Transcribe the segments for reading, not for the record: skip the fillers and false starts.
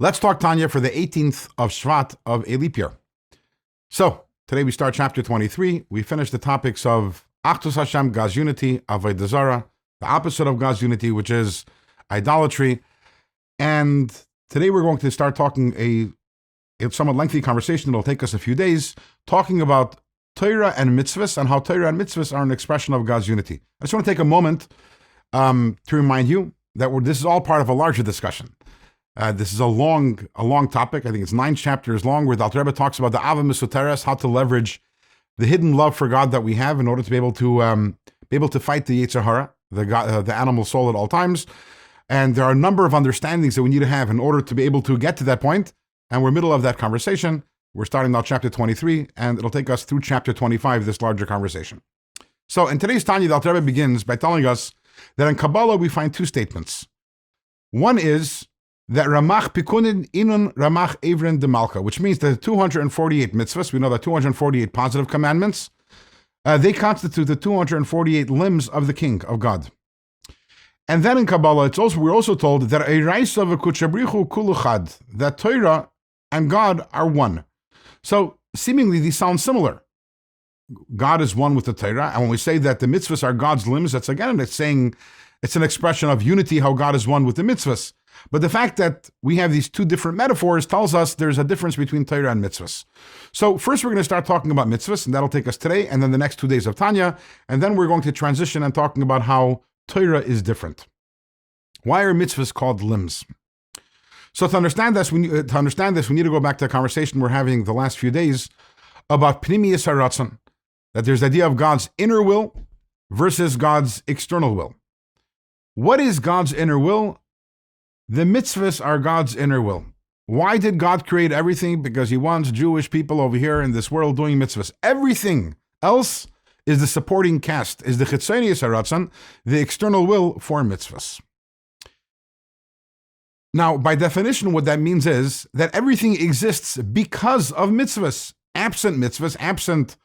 Let's talk Tanya for the 18th of Shevat of a leap year. So, today we start chapter 23. We finish the topics of Achdus Hashem, God's unity, Avodah Zarah, the opposite of God's unity, which is idolatry. And today we're going to start talking a somewhat lengthy conversation. It'll take us a few days, talking about Torah and mitzvos and how Torah and mitzvos are an expression of God's unity. I just want to take a moment to remind you that this is all part of a larger discussion. This is a long topic. I think it's 9 chapters long, where the Alter Rebbe talks about the Ava Mesuteres, how to leverage the hidden love for God that we have in order to be able to fight the Yetzer Hara, the animal soul at all times. And there are a number of understandings that we need to have in order to be able to get to that point. And we're middle of that conversation. We're starting now chapter 23, and it'll take us through chapter 25, this larger conversation. So in today's Tanya, the Alter Rebbe begins by telling us that in Kabbalah we find 2 statements. One is that Ramach Pikunin Inun Ramach Evren de Malka, which means that the 248 mitzvahs, we know that 248 positive commandments, they constitute the 248 limbs of the king, of God. And then in Kabbalah, we're also told that Eiraisa v'kuchabrichu kuluchad, that Torah and God are one. So seemingly these sound similar. God is one with the Torah, and when we say that the mitzvahs are God's limbs, that's again, it's saying it's an expression of unity, how God is one with the mitzvahs. But the fact that we have these 2 different metaphors tells us there's a difference between Torah and mitzvahs. So first we're going to start talking about mitzvahs, and that'll take us today, and then the next 2 days of Tanya, and then we're going to transition and talking about how Torah is different. Why are mitzvahs called limbs? So to understand this, we need to go back to a conversation we're having the last few days about pnimiyus haratzon, that there's the idea of God's inner will versus God's external will. What is God's inner will? The mitzvahs are God's inner will. Why did God create everything? Because he wants Jewish people over here in this world doing mitzvahs. Everything else is the supporting cast, is the chitzonius haratzon, the external will for mitzvahs. Now, by definition, what that means is that everything exists because of mitzvahs. Absent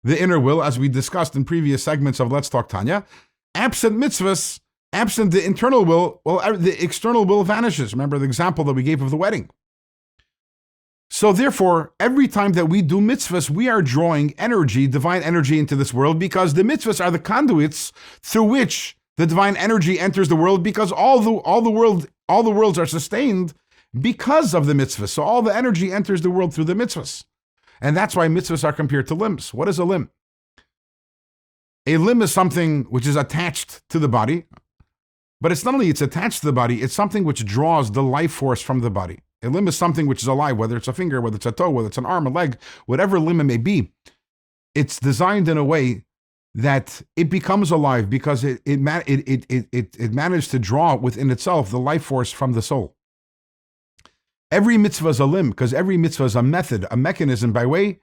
the inner will, as we discussed in previous segments of Let's Talk Tanya, absent mitzvahs, absent the internal will, the external will vanishes. Remember the example that we gave of the wedding. So therefore, every time that we do mitzvahs, we are drawing energy, divine energy into this world, because the mitzvahs are the conduits through which the divine energy enters the world, because all the worlds are sustained because of the mitzvahs. So all the energy enters the world through the mitzvahs. And that's why mitzvahs are compared to limbs. What is a limb? A limb is something which is attached to the body. But it's not only it's attached to the body, it's something which draws the life force from the body. A limb is something which is alive, whether it's a finger, whether it's a toe, whether it's an arm, a leg, whatever limb it may be. It's designed in a way that it becomes alive because it managed to draw within itself the life force from the soul. Every mitzvah is a limb because every mitzvah is a method, a mechanism by way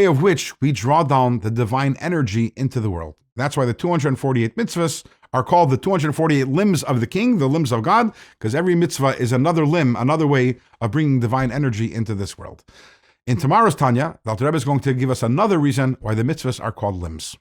of which we draw down the divine energy into the world. That's why the 248 mitzvahs are called the 248 limbs of the king, the limbs of God, because every mitzvah is another limb, another way of bringing divine energy into this world. In tomorrow's Tanya, the Alter Rebbe is going to give us another reason why the mitzvahs are called limbs.